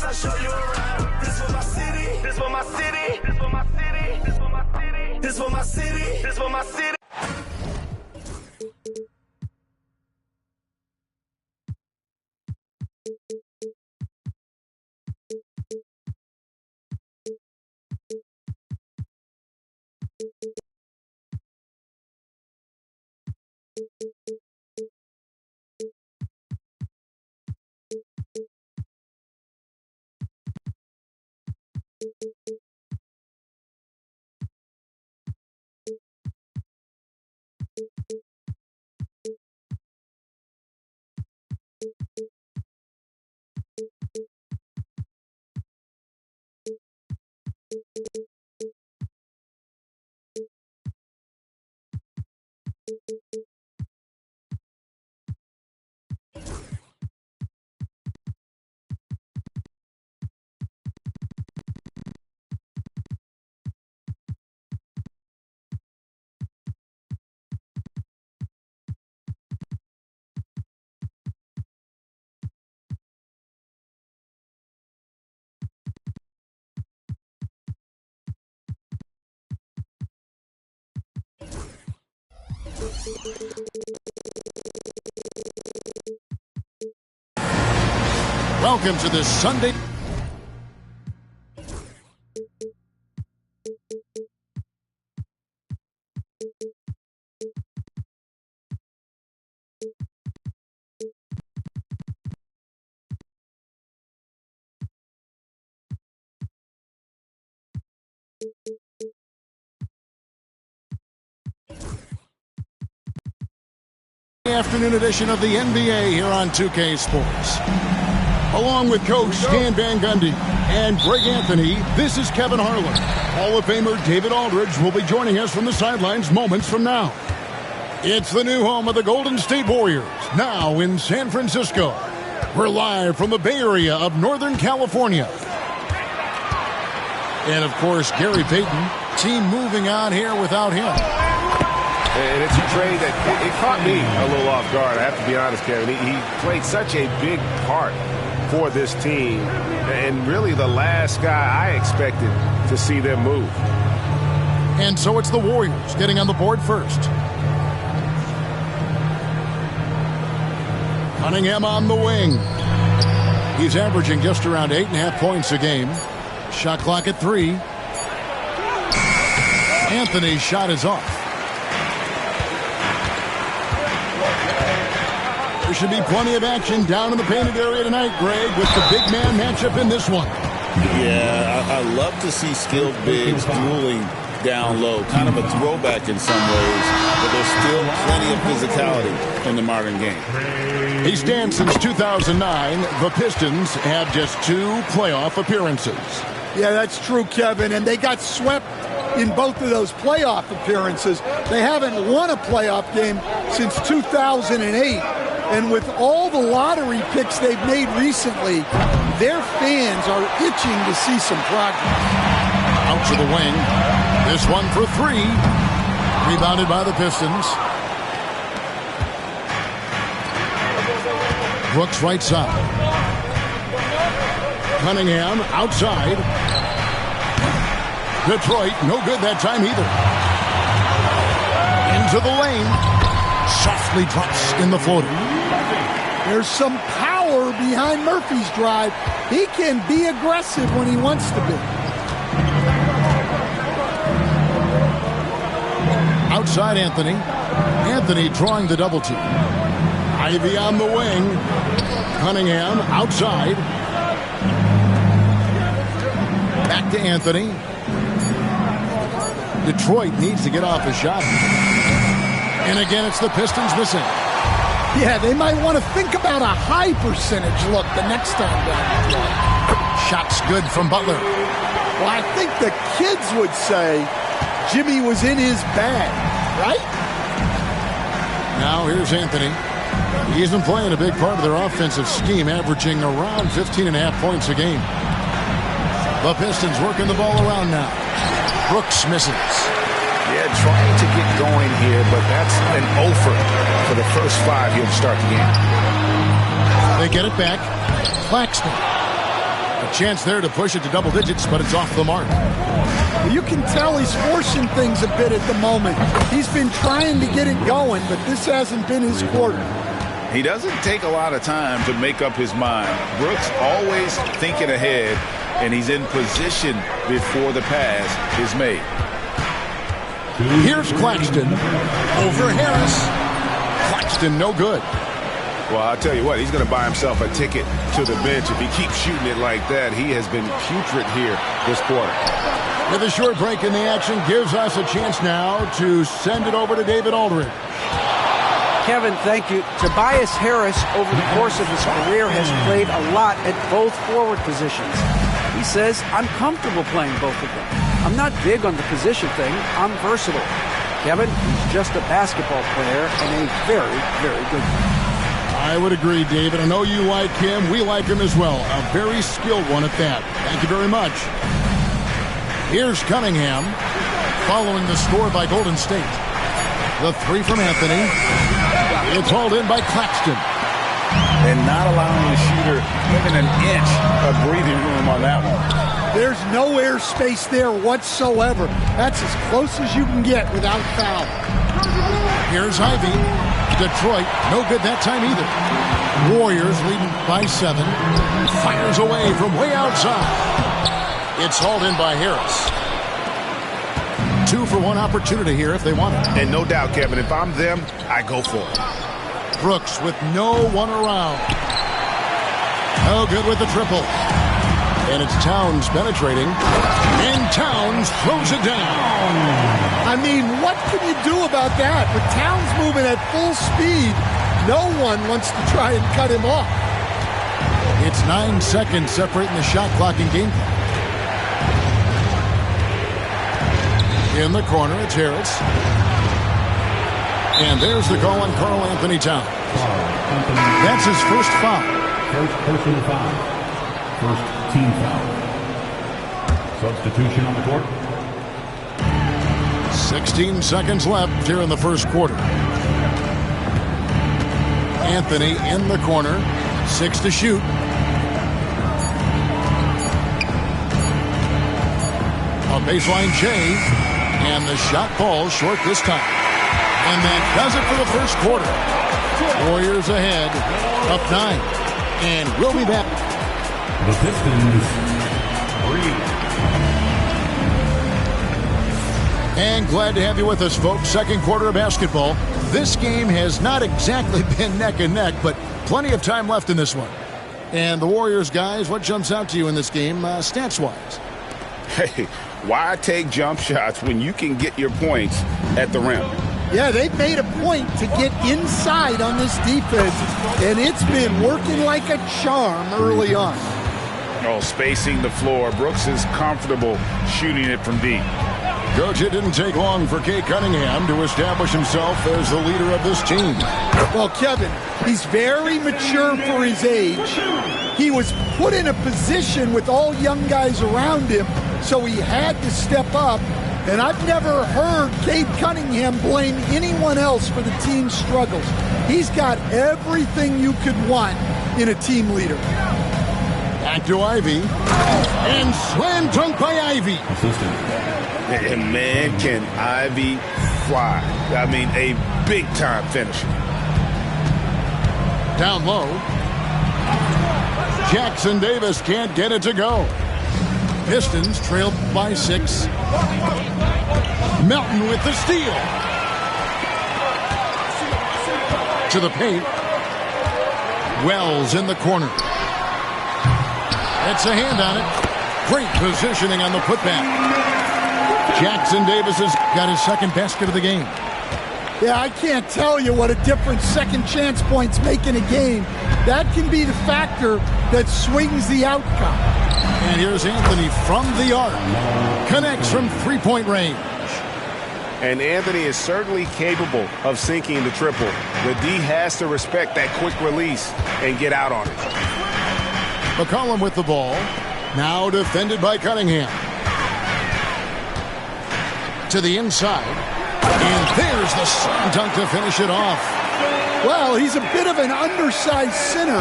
I'll show you around. This for my city. This for my city. This for my city. This for my city. This for my city. This for my city. Welcome to this Sunday. Afternoon edition of the NBA here on 2K Sports. Along with Coach Stan Van Gundy and Greg Anthony, this is Kevin Harlan. Hall of Famer David Aldridge will be joining us from the sidelines moments from now. It's the new home of the Golden State Warriors, now in San Francisco. We're live from the Bay Area of Northern California. And, of course, Gary Payton, team moving on here without him. And it's a trade that it caught me a little off guard, I have to be honest, Kevin. He played such a big part for this team, and really the last guy I expected to see them move. And so it's the Warriors getting on the board first. Cunningham on the wing. He's averaging just around 8.5 points a game. Shot clock at 3. Anthony's shot is off. There should be plenty of action down in the painted area tonight, Greg, with the big man matchup in this one. Yeah, I love to see skilled bigs dueling down low. Kind of a throwback in some ways, but there's still plenty of physicality in the modern game. He stands since 2009. The Pistons have just 2 playoff appearances. Yeah, that's true, Kevin, and they got swept in both of those playoff appearances. They haven't won a playoff game since 2008. And with all the lottery picks they've made recently, their fans are itching to see some progress. Out to the wing. This one for 3. Rebounded by the Pistons. Brooks right side. Cunningham outside. Detroit, no good that time either. Into the lane. Softly drops in the floater. There's some power behind Murphy's drive. He can be aggressive when he wants to be. Outside Anthony. Anthony drawing the double team. Ivy on the wing. Cunningham outside. Back to Anthony. Detroit needs to get off a shot. And again, it's the Pistons missing. Yeah, they might want to think about a high percentage look the next time down the floor. Shots good from Butler. Well, I think the kids would say Jimmy was in his bag, right? Now here's Anthony. He's been playing a big part of their offensive scheme, averaging around 15.5 points a game. The Pistons working the ball around now. Brooks misses. Yeah, trying to get going here, but that's an offer for the first 5 here to start the game. They get it back. Claxton. A chance there to push it to double digits, but it's off the mark. You can tell he's forcing things a bit at the moment. He's been trying to get it going, but this hasn't been his quarter. He doesn't take a lot of time to make up his mind. Brooks always thinking ahead, and he's in position before the pass is made. Here's Claxton over Harris. Claxton no good. Well, I'll tell you what, he's going to buy himself a ticket to the bench. If he keeps shooting it like that, he has been putrid here this quarter. With a short break in the action, gives us a chance now to send it over to David Aldridge. Kevin, thank you. Tobias Harris, over the course of his career, has played a lot at both forward positions. He says, I'm comfortable playing both of them. I'm not big on the position thing. I'm versatile. Kevin, he's just a basketball player and a very, very good one. I would agree, David. I know you like him. We like him as well. A very skilled one at that. Thank you very much. Here's Cunningham, following the score by Golden State. The three from Anthony. It's hauled in by Claxton. And not allowing the shooter even an inch of breathing room on that one. There's no air space there whatsoever. That's as close as you can get without foul. Here's Ivy. Detroit, no good that time either. Warriors leading by 7. Fires away from way outside. It's hauled in by Harris. 2 for 1 opportunity here if they want it. And no doubt, Kevin, if I'm them, I go for it. Brooks with no one around. No good with the triple. And it's Towns penetrating. And Towns throws it down. I mean, what can you do about that? With Towns moving at full speed, no one wants to try and cut him off. It's 9 seconds separating the shot clock and game clock. In the corner, it's Harris. And there's the call on Karl Anthony Towns. That's his first foul. First personal foul. First team foul. Substitution on the court. 16 seconds left here in the first quarter. Anthony in the corner. 6 to shoot. A baseline change. And the shot falls short this time. And that does it for the first quarter. Warriors ahead, up 9. And we'll be back. The Pistons 3. And glad to have you with us, folks. Second quarter of basketball. This game has not exactly been neck and neck, but plenty of time left in this one. And the Warriors, guys, what jumps out to you in this game, stats-wise? Hey, why take jump shots when you can get your points at the rim? Yeah, they've made a point to get inside on this defense, and it's been working like a charm early on. Oh, spacing the floor. Brooks is comfortable shooting it from deep. Coach, it didn't take long for Cade Cunningham to establish himself as the leader of this team. Well, Kevin, he's very mature for his age. He was put in a position with all young guys around him, so he had to step up. And I've never heard Cade Cunningham blame anyone else for the team's struggles. He's got everything you could want in a team leader. Back to Ivy. And slam dunk by Ivy. And man, can Ivy fly. I mean, a big-time finisher. Down low. Jackson Davis can't get it to go. Pistons trailed by 6. Melton with the steal. To the paint. Wells in the corner. It's a hand on it. Great positioning on the putback. Jackson Davis has got his second basket of the game. Yeah, I can't tell you what a difference second chance points make in a game. That can be the factor that swings the outcome. And here's Anthony from the arc. Connects from three-point range. And Anthony is certainly capable of sinking the triple. The D has to respect that quick release and get out on it. McCollum with the ball. Now defended by Cunningham. To the inside. And there's the slam dunk to finish it off. Well, he's a bit of an undersized center.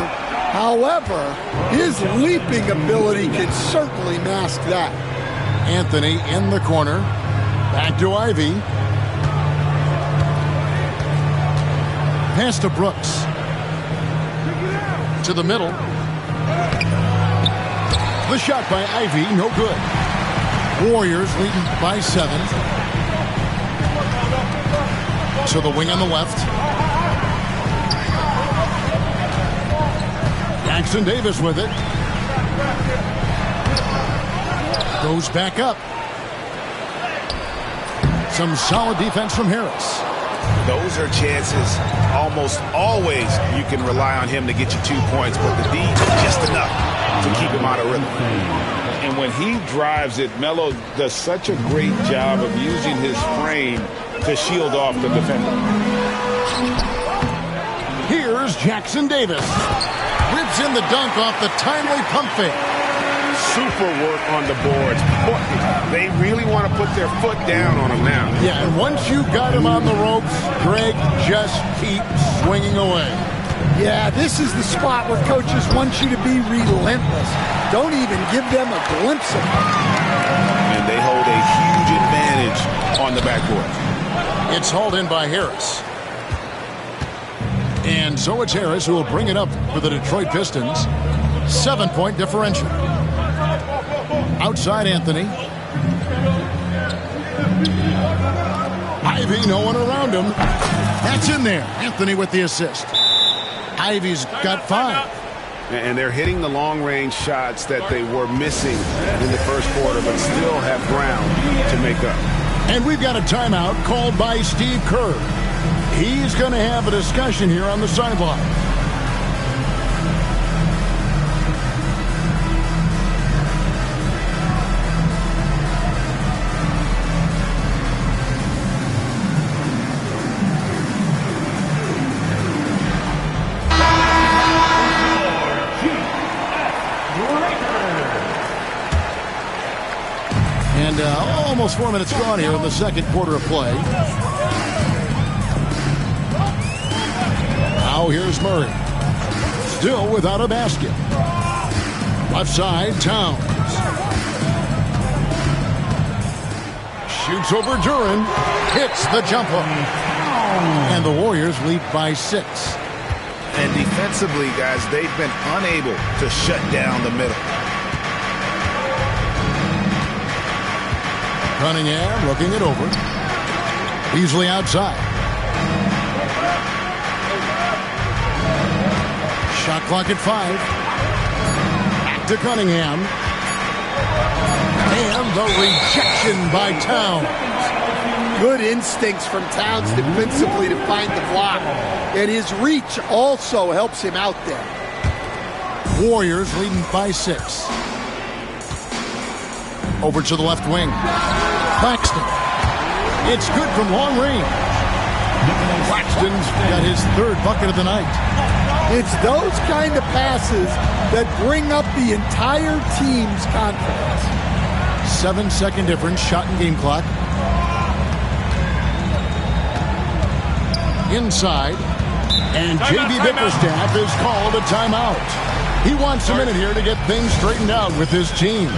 However, his leaping ability can certainly mask that. Anthony in the corner. Back to Ivey. Pass to Brooks. To the middle. The shot by Ivey, no good. Warriors leading by 7. To the wing on the left. Jackson Davis with it. Goes back up. Some solid defense from Harris. Those are chances almost always you can rely on him to get you 2 points, but the D just enough to keep him out of rhythm. And when he drives it, Melo does such a great job of using his frame to shield off the defender. Here's Jackson Davis. Rips in the dunk off the timely pump fake. Super work on the boards. They really want to put their foot down on him now. Yeah, and once you got him on the ropes, Greg, just keep swinging away. Yeah, this is the spot where coaches want you to be relentless. Don't even give them a glimpse of it. And they hold a huge advantage on the backboard. It's hauled in by Harris. And so it's Harris who will bring it up for the Detroit Pistons. 7-point differential. Outside Anthony. Ivey, no one around him. That's in there. Anthony with the assist. Ivey's got 5. And they're hitting the long-range shots that they were missing in the first quarter, but still have ground to make up. And we've got a timeout called by Steve Kerr. He's going to have a discussion here on the sideline. And almost 4 minutes gone here in the second quarter of play. Now here's Murray. Still without a basket. Left side, Towns. Shoots over Duren. Hits the jumper. And the Warriors lead by 6. And defensively, guys, they've been unable to shut down the middle. Cunningham looking it over. Easily outside. Shot clock at 5. Back to Cunningham. And the rejection by Towns. Good instincts from Towns defensively to find the block. And his reach also helps him out there. Warriors leading by 6. Over to the left wing. Claxton. It's good from long range. Claxton's got his 3rd bucket of the night. It's those kind of passes that bring up the entire team's confidence. 7-second difference, shot and game clock. Inside. And J.B. Bickerstaff is called a timeout. He wants a minute here to get things straightened out with his team.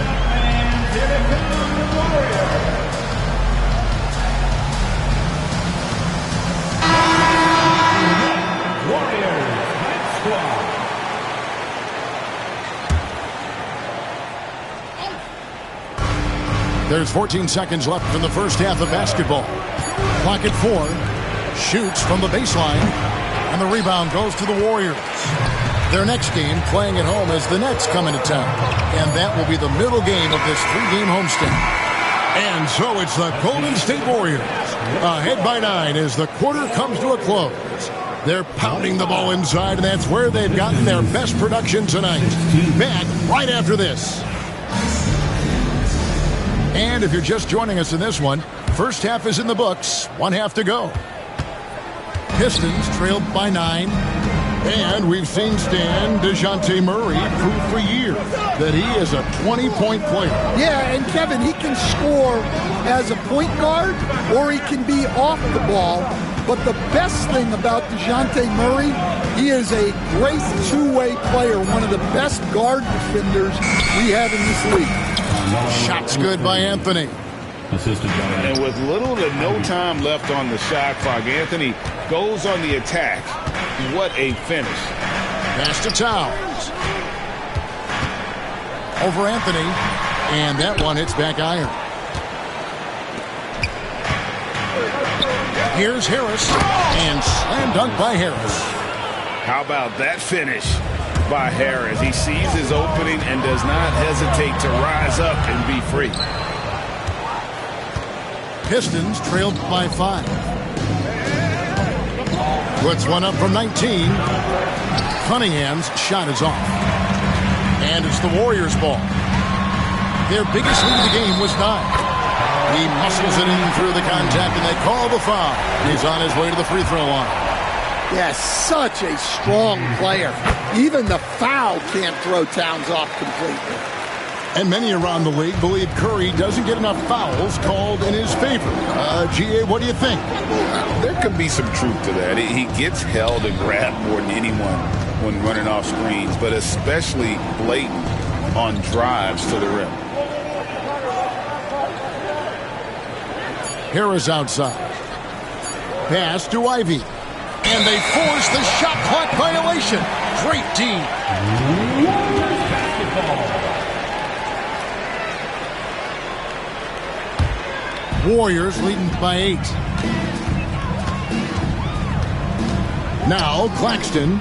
There's 14 seconds left in the first half of basketball. Clock at 4. Shoots from the baseline. And the rebound goes to the Warriors. Their next game, playing at home, as the Nets come into town. And that will be the middle game of this 3-game homestand. And so it's the Golden State Warriors, ahead by 9 as the quarter comes to a close. They're pounding the ball inside, and that's where they've gotten their best production tonight. Back right after this. And if you're just joining us in this one, first half is in the books. 1 half to go. Pistons trailed by 9. And we've seen Stan DeJounte Murray prove for years that he is a 20-point player. Yeah, and Kevin, he can score as a point guard or he can be off the ball But the best thing about DeJounte Murray, he is a great two-way player, one of the best guard defenders we have in this league. Shots good by Anthony. And with little to no time left on the shot clock, Anthony goes on the attack. What a finish. Pass to Towns. Over Anthony. And that one hits back iron. Here's Harris. And slam dunk by Harris. How about that finish by Harris? He sees his opening and does not hesitate to rise up and be free. Pistons trailed by 5. Puts one up from 19. Cunningham's shot is off. And it's the Warriors' ball. Their biggest lead of the game was 9. He muscles it in through the contact, and they call the foul. He's on his way to the free throw line. Yeah, such a strong player. Even the foul can't throw Towns off completely. And many around the league believe Curry doesn't get enough fouls called in his favor. G.A., what do you think? There could be some truth to that. He gets held and grabbed more than anyone when running off screens, but especially blatant on drives to the rim. Harris outside. Pass to Ivy. And they force the shot clock violation. Great D. Warriors leading by 8. Now Claxton.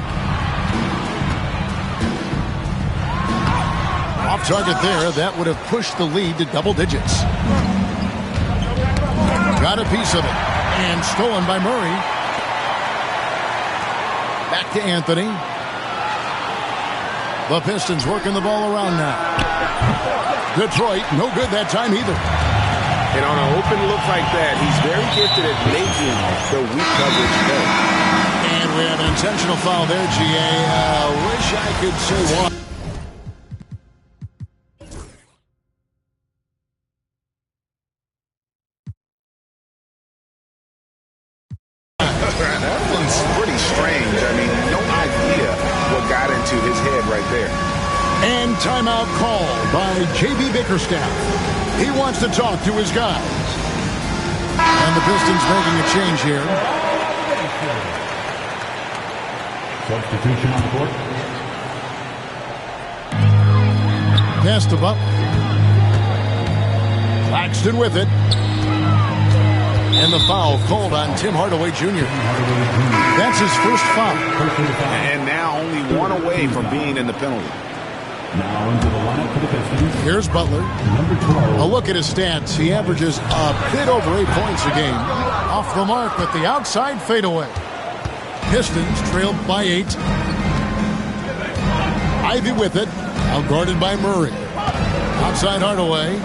Off target there. That would have pushed the lead to double digits. Got a piece of it. And stolen by Murray. Back to Anthony. The Pistons working the ball around now. Detroit, no good that time either. And on an open look like that, he's very gifted at making the weak coverage play. And we have an intentional foul there, G.A. Wish I could say one. That one's pretty strange. I mean, no idea what got into his head right there. And timeout called by J.B. Bickerstaff. He wants to talk to his guys. And the Pistons making a change here. Substitution on the court. Pass to Butler. Claxton with it. And the foul called on Tim Hardaway Jr. That's his first foul. And now only one away from being in the penalty. Now into the lineup for the Pistons. Here's Butler. Number 12. A look at his stats. He averages a bit over 8 points a game. Off the mark with the outside fadeaway. Pistons trailed by 8. Ivy with it. Outguarded by Murray. Outside Hardaway.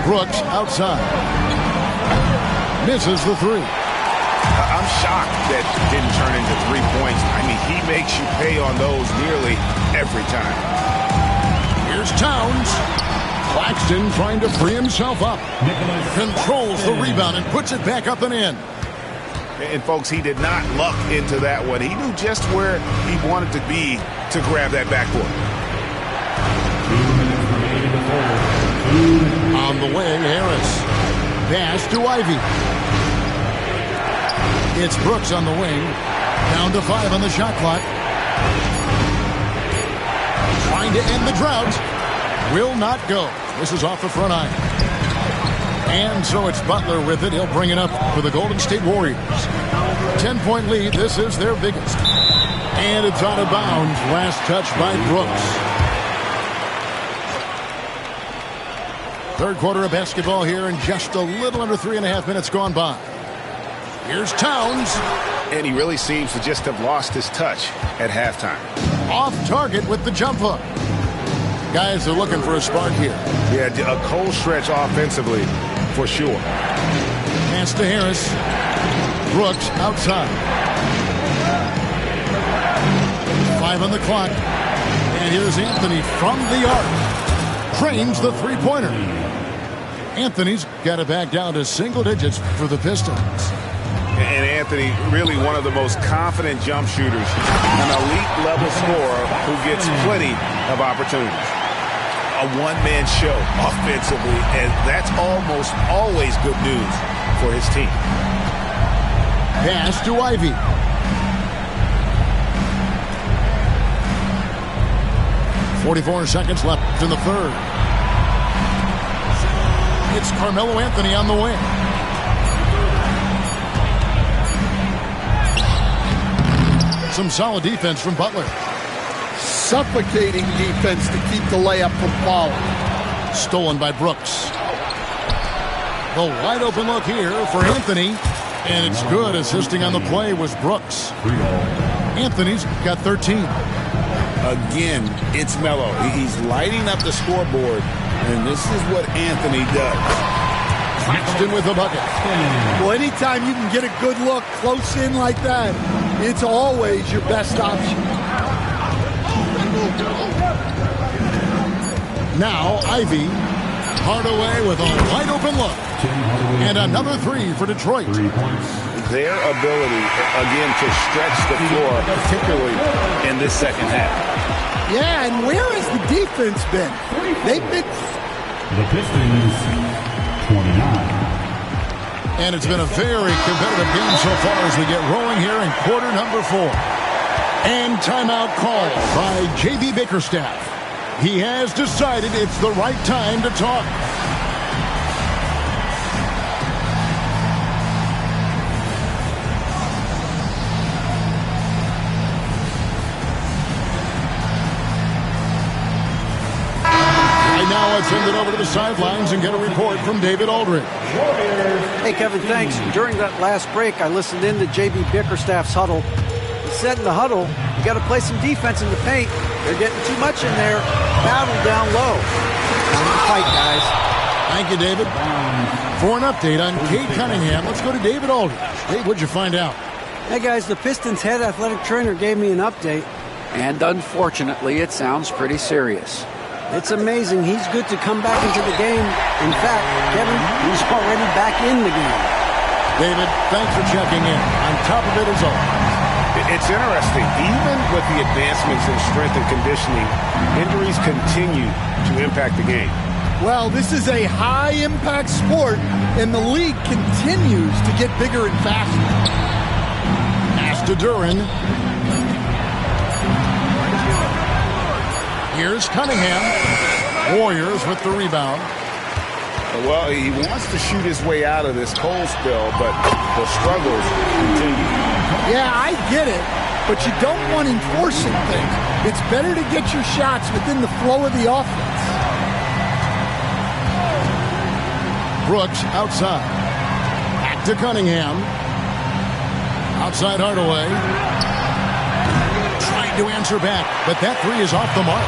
Brooks outside. Misses the 3. I'm shocked that didn't turn into 3 points. I mean, he makes you pay on those nearly every time. Here's Towns. Claxton trying to free himself up. Controls the rebound and puts it back up and in. And, folks, he did not luck into that one. He knew just where he wanted to be to grab that backboard. 2 minutes remaining in the third. On the wing, Harris. Pass to Ivy. It's Brooks on the wing. Down to 5 on the shot clock. Trying to end the drought. Will not go. This is off the front iron. And so it's Butler with it. He'll bring it up for the Golden State Warriors. 10-point lead. This is their biggest. And it's out of bounds. Last touch by Brooks. Third quarter of basketball here, and just a little under 3.5 minutes gone by. Here's Towns. And he really seems to just have lost his touch at halftime. Off target with the jump hook. Guys are looking for a spark here. Yeah, a cold stretch offensively for sure. Pass to Harris. Brooks outside. 5 on the clock. And here's Anthony from the arc. Trains the three-pointer. Anthony's got it back down to single digits for the Pistons. And Anthony, really one of the most confident jump shooters, an elite level scorer who gets plenty of opportunities. A one-man show offensively, and that's almost always good news for his team. Pass to Ivy. .44 seconds left in the third. It's Carmelo Anthony on the wing. Some solid defense from Butler. Suffocating defense to keep the layup from falling. Stolen by Brooks. The wide open look here for Anthony. And it's good. Assisting on the play was Brooks. Anthony's got 13. Again, it's Melo. He's lighting up the scoreboard, and this is what Anthony does. Claxton with the bucket. Well, anytime you can get a good look close in like that, it's always your best option. Now Ivy. Hardaway with a wide open look. And another three for Detroit. Their ability, again, to stretch the floor, particularly in this second half. Yeah, and where has the defense been? They've been... The Pistons, 29. And it's been a very competitive game so far as we get rolling here in quarter number 4. And timeout called by J.B. Bickerstaff. He has decided it's the right time to talk. Now let's send it over to the sidelines and get a report from David Aldridge. Hey, Kevin, thanks. During that last break, I listened in to J.B. Bickerstaff's huddle. He said in the huddle, you got to play some defense in the paint. They're getting too much in there. Battle down low. Time to fight, guys. Thank you, David. For an update on Cade Cunningham, let's go to David Aldridge. Dave, what'd you find out? Hey, guys, the Pistons head athletic trainer gave me an update. And unfortunately, it sounds pretty serious. It's amazing. He's good to come back into the game. In fact, Kevin, he's already back in the game. David, thanks for checking in. On top of it as always. It's interesting. Even with the advancements in strength and conditioning, injuries continue to impact the game. Well, this is a high-impact sport, and the league continues to get bigger and faster. Pass to Duren. Here's Cunningham. Warriors with the rebound. Well, he wants to shoot his way out of this cold spell, but the struggles continue. Yeah, I get it, but you don't want him forcing things. It's better to get your shots within the flow of the offense. Brooks outside. Back to Cunningham. Outside Hardaway. Trying to answer back, but that three is off the mark.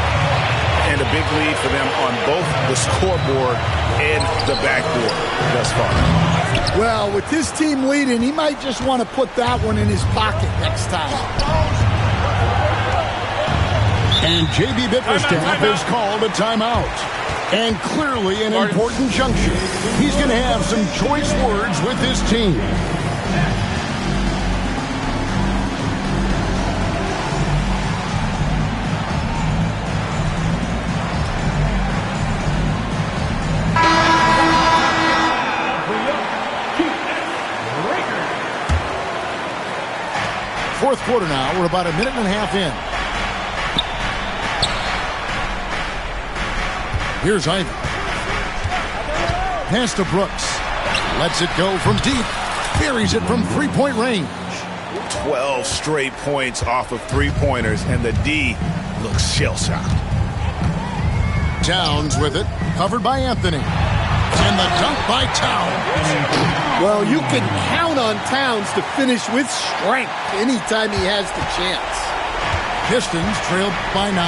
And a big lead for them on both the scoreboard and the backboard thus far. Well, with this team leading, he might just want to put that one in his pocket next time. And J.B. Bickerstaff has called a timeout. And clearly an important juncture. He's going to have some choice words with his team. Fourth quarter now. We're about a minute and a half in. Here's Ivy. Pass to Brooks. Lets it go from deep. Buries it from three-point range. 12 straight points off of three-pointers, and the D looks shell-shocked. Towns with it. Covered by Anthony. And the dunk by Towns. Well, you can count on Towns to finish with strength anytime he has the chance. Pistons trailed by 9.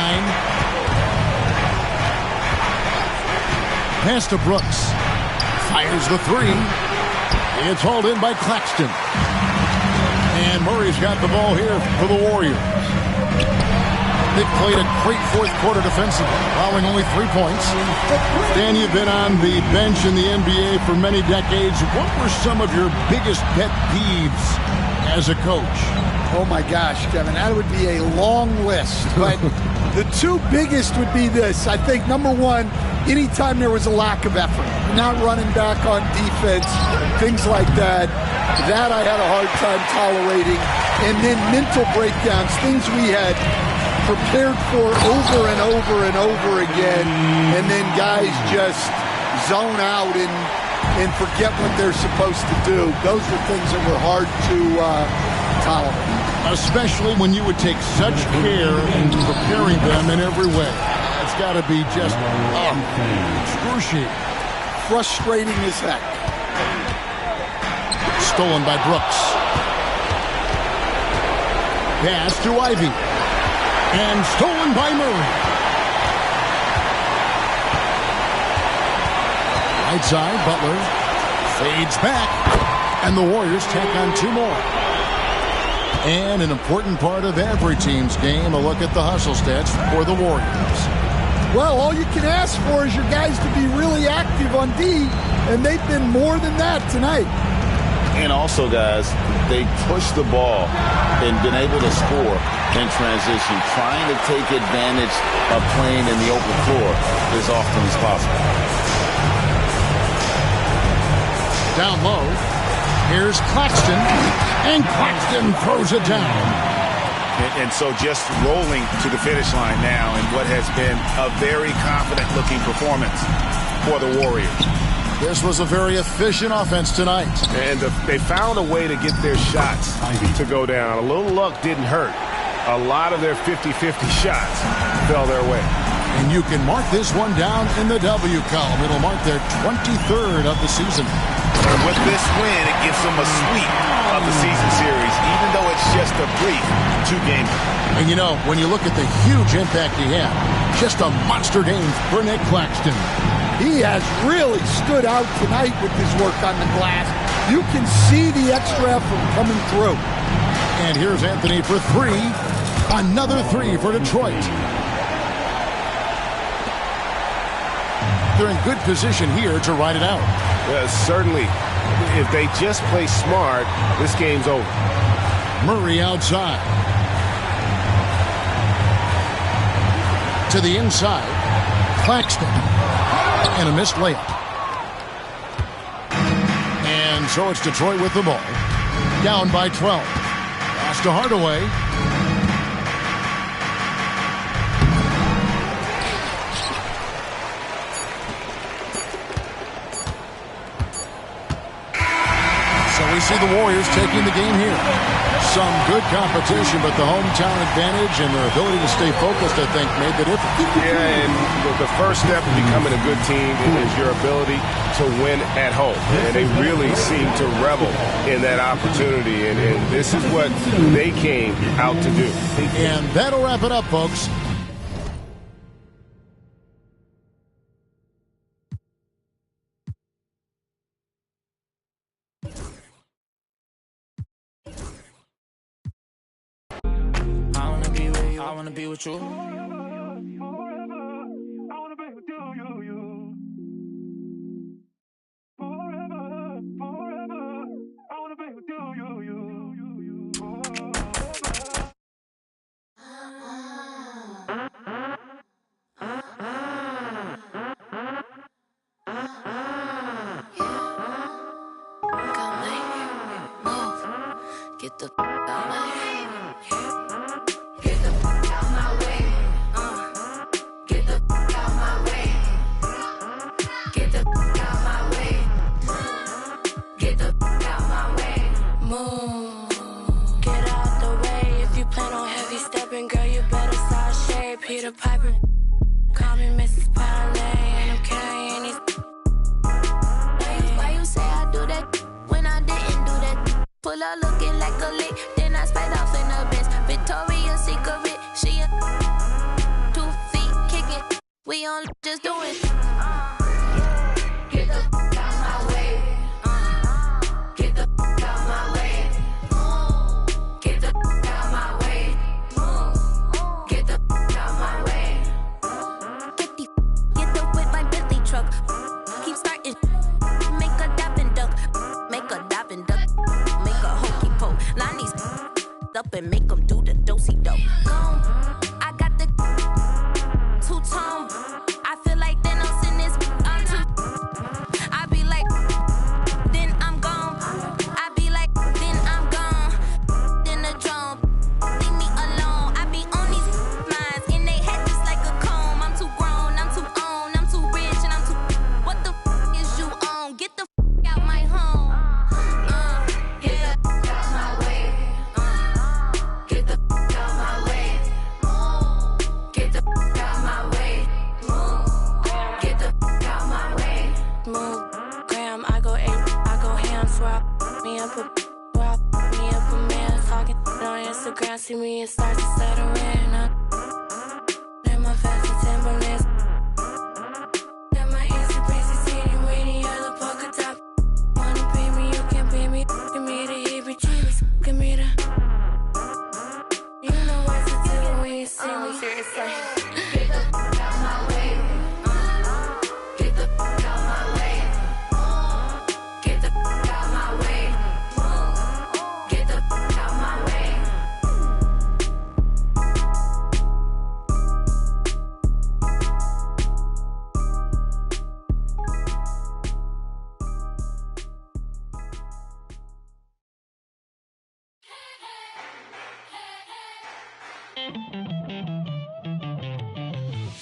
Pass to Brooks. Fires the three. It's hauled in by Claxton. And Murray's got the ball here for the Warriors. They played a great fourth quarter defensively, allowing only 3 points. Dan, you've been on the bench in the NBA for many decades. What were some of your biggest pet peeves as a coach? Oh, my gosh, Kevin, that would be a long list. But the two biggest would be this. I think, number one, anytime there was a lack of effort, not running back on defense, things like that, that I had a hard time tolerating. And then mental breakdowns, things we had prepared for over and over and over again, and then guys just zone out and forget what they're supposed to do. Those were things that were hard to tolerate. Especially when you would take such care in preparing them in every way. It's got to be just excruciating. Frustrating as heck. Stolen by Brooks. Pass to Ivy. And stolen by Murray. Right side, Butler fades back. And the Warriors tack on 2 more. And an important part of every team's game, a look at the hustle stats for the Warriors. Well, all you can ask for is your guys to be really active on D, and they've been more than that tonight. And also, guys, they push the ball and been able to score in transition, trying to take advantage of playing in the open floor as often as possible. Down low, here's Claxton, and Claxton throws it down. And so just rolling to the finish line now in what has been a very confident-looking performance for the Warriors. This was a very efficient offense tonight. And they found a way to get their shots to go down. A little luck didn't hurt. A lot of their 50-50 shots fell their way. And you can mark this one down in the W column. It'll mark their 23rd of the season. And with this win, it gives them a sweep of the season series, even though it's just a brief 2-game. And you know, when you look at the huge impact he had, just a monster game for Nick Claxton. He has really stood out tonight with his work on the glass. You can see the extra effort coming through. And here's Anthony for 3. Another 3 for Detroit. They're in good position here to ride it out. Certainly, if they just play smart, this game's over. Murray outside. To the inside. Claxton. And a missed layup. And so it's Detroit with the ball. Down by 12. Pass to Hardaway. We see the Warriors taking the game here. Some good competition, but the hometown advantage and their ability to stay focused, I think, made the difference. Yeah, and the first step to becoming a good team is your ability to win at home. And they really seem to revel in that opportunity, and this is what they came out to do. And that'll wrap it up, folks. I wanna be with you. Get the out my way. Get the out my way. Get the out my way. Get the out my way. Get the out my way. Move. Get out the way. If you plan on heavy stepping, girl, you better start shade. Peter Piper. Call me Mrs. Parlay. And I'm carrying these. Why you say I do that when I didn't do that? Pull up looking like a lick, then I sped off in a Benz. Victoria's Secret, she a 2 feet kicking. We on just doing. Get the out my way. Get the out my way. Get the out my way. Get the up a wow, me up a man talking on Instagram, see me and start to stutter in. In my fashion Timberlands, and my easy breezy teeny weeny yellow polka top. Wanna pay me, you can pay me. Give me the heebie-jeebies, give me the. You know what to do when you see me. Seriously. Get the fuck out my way. Get the fuck out my way. Get the fuck out my way. Get the fuck out my way.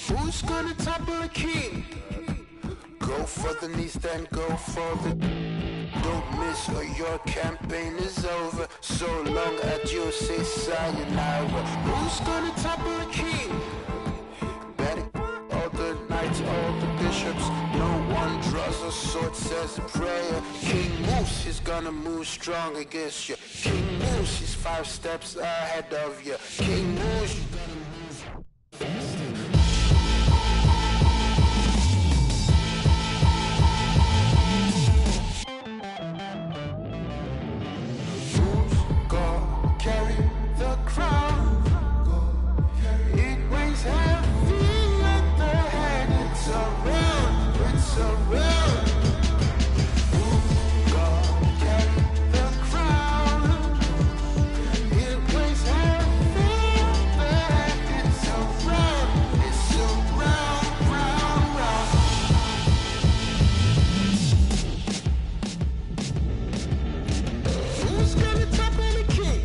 Who's gonna topple the king? Go for the knees, then go for the. Don't miss or your campaign is over. So long adieu, say sayonara. Who's gonna topple the king? Betting all the knights, all the bishops. No one draws a sword, says a prayer. King moves, he's gonna move strong against you. King moves, he's 5 steps ahead of you. King moves, you gotta move faster. Carry the crown. It weighs heavy at the head. It's around. It's around. God carry the crown. It weighs heavy at the head. It's around. It's around, round, round. Who's gonna topple the king?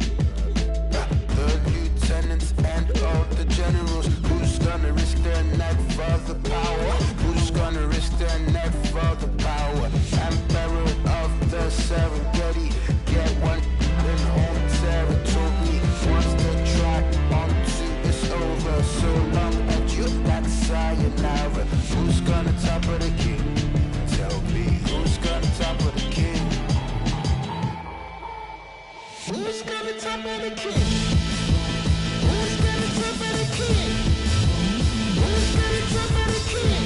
The lieutenants and all the generals. Who's gonna risk their neck for the power? Who's gonna risk their neck for the power? Emperor of the Serengeti, get one in home territory. Once the track onto is over, so long adieu, that's sayonara. Who's gonna topple the king? Tell me, who's gonna topple the king? Who's gonna topple the king? Who's gonna topple the king? Who's gonna topple the king?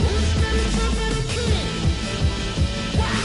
Who's gonna topple the king? Wow!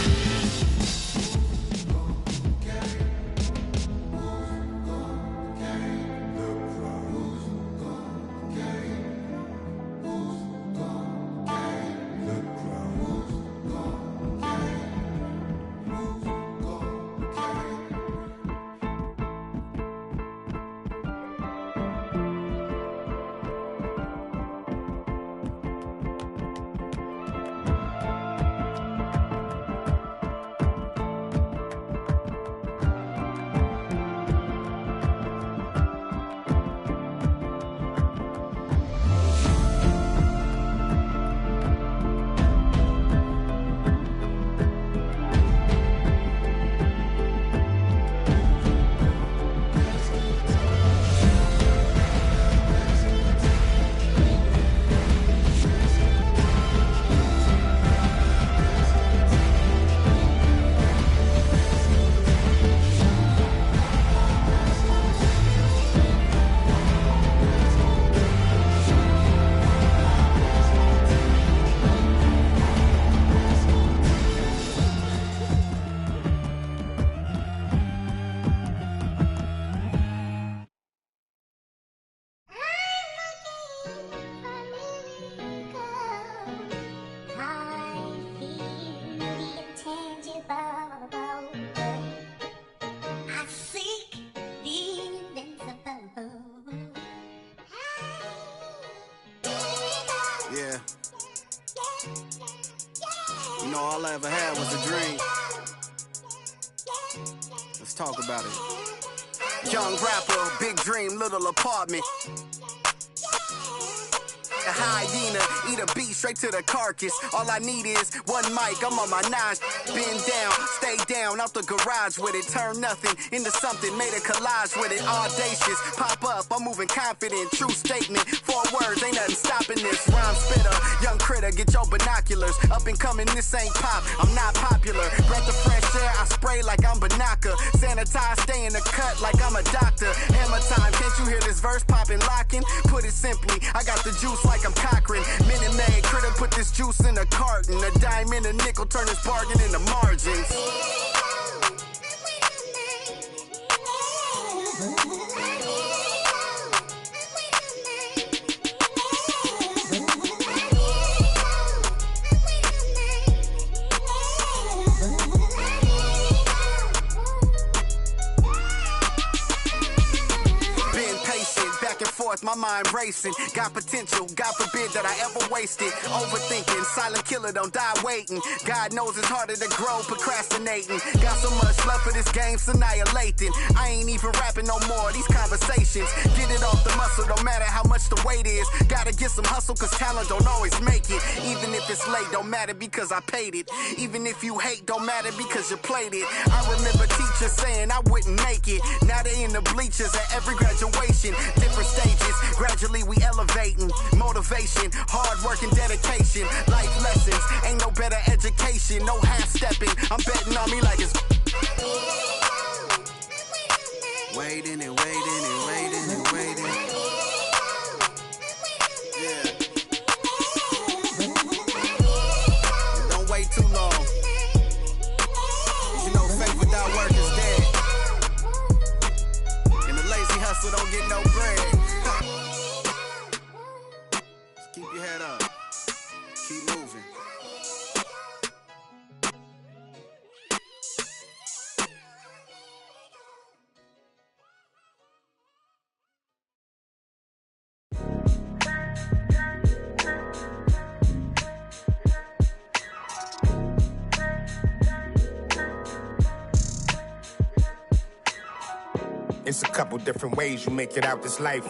Yeah. You know, all I ever had was a dream. Let's talk about it. Young rapper, big dream, little apartment. A hyena, eat a beat straight to the carcass. All I need is one mic, I'm on my nines. Bend down, stay down, out the garage with it. Turn nothing into something, made a collage with it. Audacious, pop up, I'm moving confident. True statement, 4 words, ain't nothing stopping this. Rhyme spitter, young critter, get your binoculars. Up and coming, this ain't pop. I'm not popular. Breath of fresh air, I spray like I'm Banaka. Sanitize, stay in the cut like I'm a doctor. Hammer time, can't you hear this verse popping, locking? Put it simply, I got the juice like I'm Cochran. Minute Maid, critter put this juice in a carton. A dime and a nickel turn this bargain into margins. My mind racing, got potential, God forbid that I ever waste it. Overthinking, silent killer, don't die waiting. God knows it's harder to grow, procrastinating. Got so much love for this game, it's annihilating. I ain't even rapping no more, these conversations. Get it off the muscle, no matter how much the weight is. Gotta get some hustle, cause talent don't always make it. Even if it's late, don't matter because I paid it. Even if you hate, don't matter because you played it. I remember teachers saying I wouldn't make it. Now they in the bleachers at every graduation. Different stages. Gradually we elevating, motivation, hard work and dedication, life lessons, ain't no better education, no half-stepping, I'm betting on me like it's waiting and waiting and waiting and waiting. Yeah. Don't wait too long. You know faith without work is dead. And the lazy hustle don't get no bread. Keep your head up. Keep moving. It's a couple different ways you make it out this life.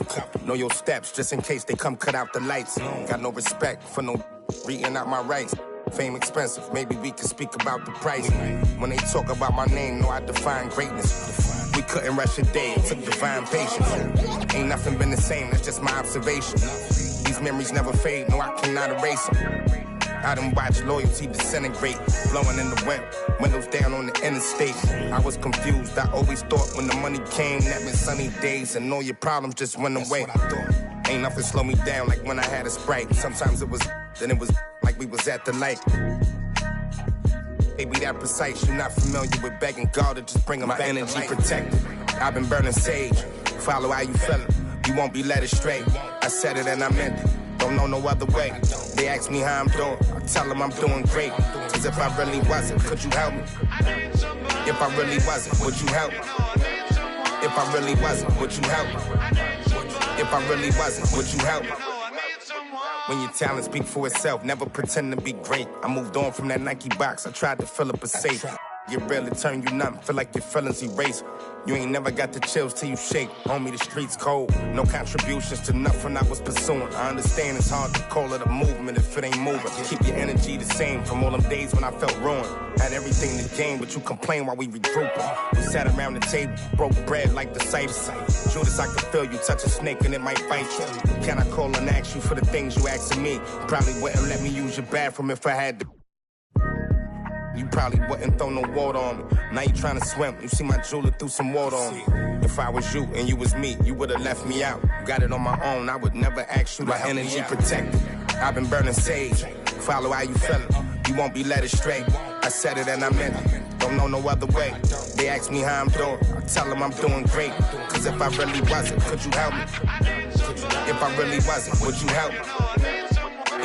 Know your steps just in case they come cut out the lights. Got no respect for no reading out my rights. Fame expensive, maybe we can speak about the price. When they talk about my name, know I define greatness. We couldn't rush a day, it took divine patience. Ain't nothing been the same, that's just my observation. These memories never fade, no I cannot erase them. I done watched loyalty disintegrate, blowing in the wind, windows down on the interstate. I was confused, I always thought when the money came, that meant sunny days and all your problems just went away. Ain't nothing slow me down like when I had a Sprite. Sometimes it was, then it was like we was at the light. Baby, that precise, you're not familiar with begging God to just bring my energy protected. I've been burning sage, follow how you feelin', you won't be led astray. I said it and I meant it. Don't know no other way. They ask me how I'm doing, I tell them I'm doing great. Cause if I really wasn't, could you help me? If I really wasn't, would you help me? If I really wasn't, would you help me? If I really wasn't, would you help me? When your talent speak for itself, never pretend to be great. I moved on from that Nike box, I tried to fill up a safe. Get real, it turn you numb, feel like your feelings erase. You ain't never got the chills till you shake. Homie, the streets cold. No contributions to nothing I was pursuing. I understand it's hard to call it a movement if it ain't moving. Keep your energy the same from all them days when I felt ruined. Had everything to gain, but you complain while we regrouping. We sat around the table, broke bread like the Cypher. Judas, I could feel you touch a snake and it might bite you. Can I call and ask you for the things you asking me? Probably wouldn't let me use your bathroom if I had to. You probably wouldn't throw no water on me. Now you trying to swim, you see my jeweler threw some water on me. If I was you and you was me, you would've left me out. Got it on my own, I would never ask you to help me. My energy protected, I've been burning sage. Follow how you feelin', you won't be led astray. I said it and I meant it, don't know no other way. They ask me how I'm doing, I tell them I'm doing great. Cause if I really wasn't, could you help me? If I really wasn't, would you help me?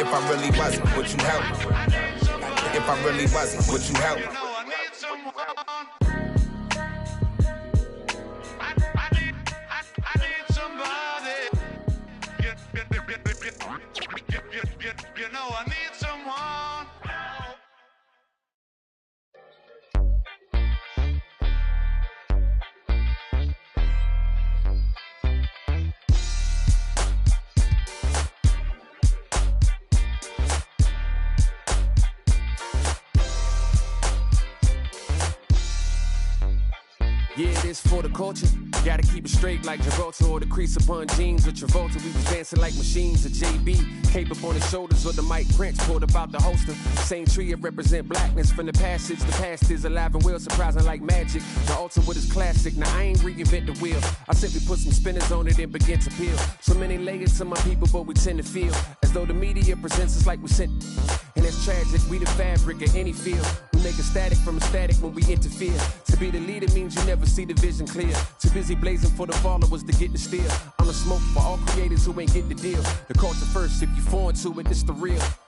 If I really wasn't, would you help me? If I really wasn't, would you help? You know I need someone. Yeah, it is for the culture. Gotta keep it straight like Gibraltar or the crease upon jeans. With Travolta, we was dancing like machines. Or JB, cape up on his shoulders, or the Mike Prince pulled about the holster. Same tree, it represent blackness from the passage. The past is alive and well, surprising like magic. The ultimate is classic. Now I ain't reinvent the wheel. I simply put some spinners on it and begin to peel. So many layers to my people, but we tend to feel as though the media presents us like we sent. And that's tragic. We the fabric of any field. We make a static from a static when we interfere. To be the leader means you never see the vision clear. Too busy blazing for the followers to get the steal. I'm the smoke for all creators who ain't get the deal. The culture first, if you foreign to it, it's the real. For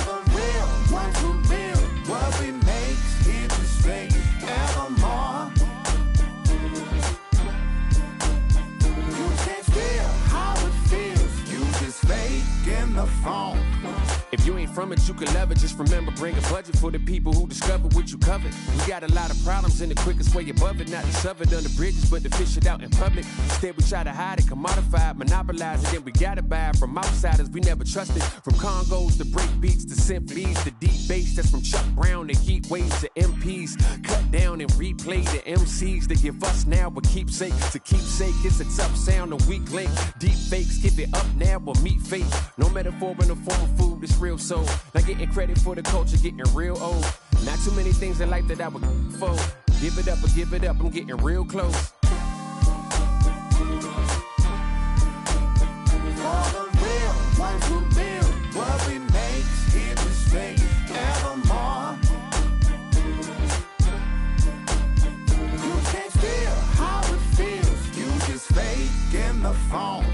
the real ones who build what we make here to stay evermore. You can't feel how it feels. You just fake in the phone. If you ain't from it, you can love it. Just remember, bring a budget for the people who discover what you covered. We got a lot of problems, and the quickest way above it, not to shove it under bridges, but to fish it out in public. Instead, we try to hide it, commodify it, monopolize it, then we gotta buy it from outsiders we never trusted. From Congos to break beats to symphonies to deep bass, that's from Chuck Brown to heat waves to MPs. Cut down and replay the MCs that give us now a keepsake. To keepsake, it's a tough sound, a weak link. Deep fakes, give it up now or meet fate. No metaphor in the form of food, it's real soul. Not getting credit for the culture, getting real old. Not too many things in life that I would for. Give it up or give it up, I'm getting real close. For the real ones who build what we make here to stay evermore. You can't feel how it feels. You just fake in the phone.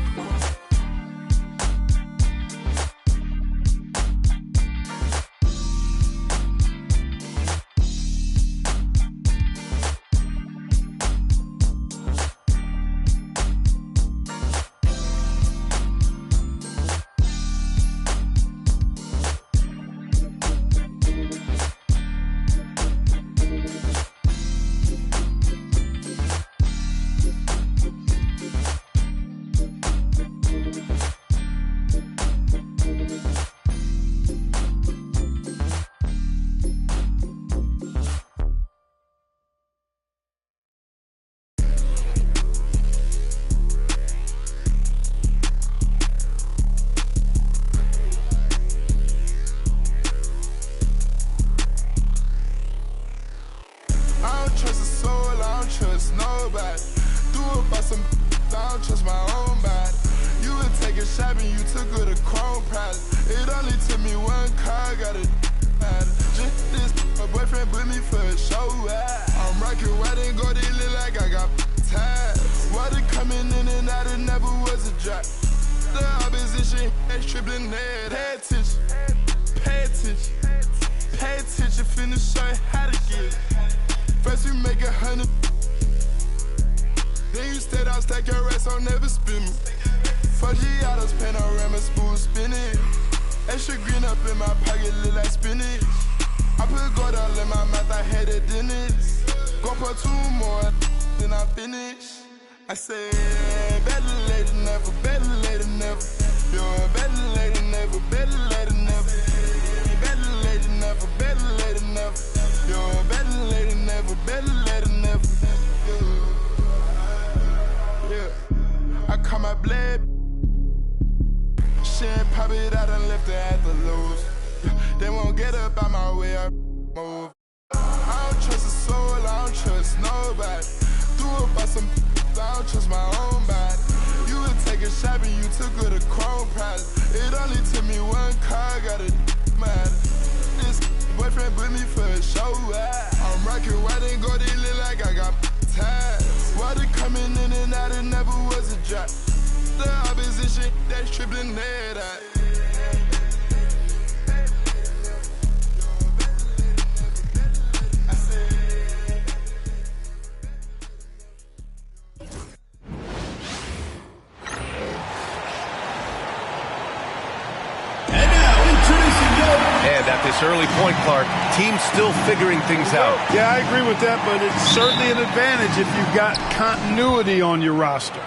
At this early point, Clark, team's still figuring things out. Yeah, I agree with that, but it's certainly an advantage if you've got continuity on your roster.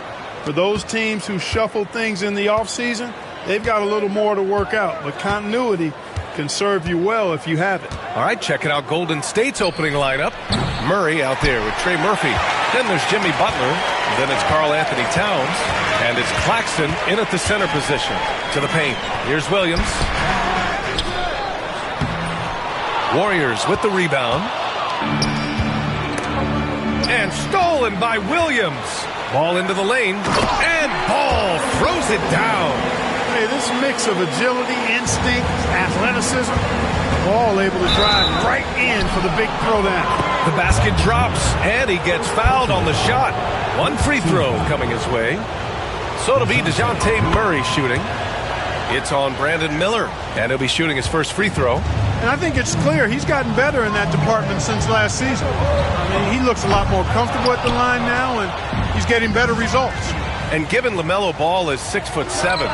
For those teams who shuffle things in the offseason, they've got a little more to work out, but continuity can serve you well if you have it. All right, checking out Golden State's opening lineup. Murray out there with Trey Murphy. Then there's Jimmy Butler. Then it's Karl Anthony Towns. And it's Claxton in at the center position. To the paint. Here's Williams. Warriors with the rebound. And stolen by Williams. Ball into the lane. And Ball throws it down. Hey, this mix of agility, instinct, athleticism, Ball able to drive right in for the big throwdown. The basket drops, and he gets fouled on the shot. One free throw coming his way. So it'll be DeJounte Murray shooting. It's on Brandon Miller, and he'll be shooting his first free throw. And I think it's clear he's gotten better in that department since last season. I mean, he looks a lot more comfortable at the line now, and he's getting better results. And given LaMelo Ball is 6'7",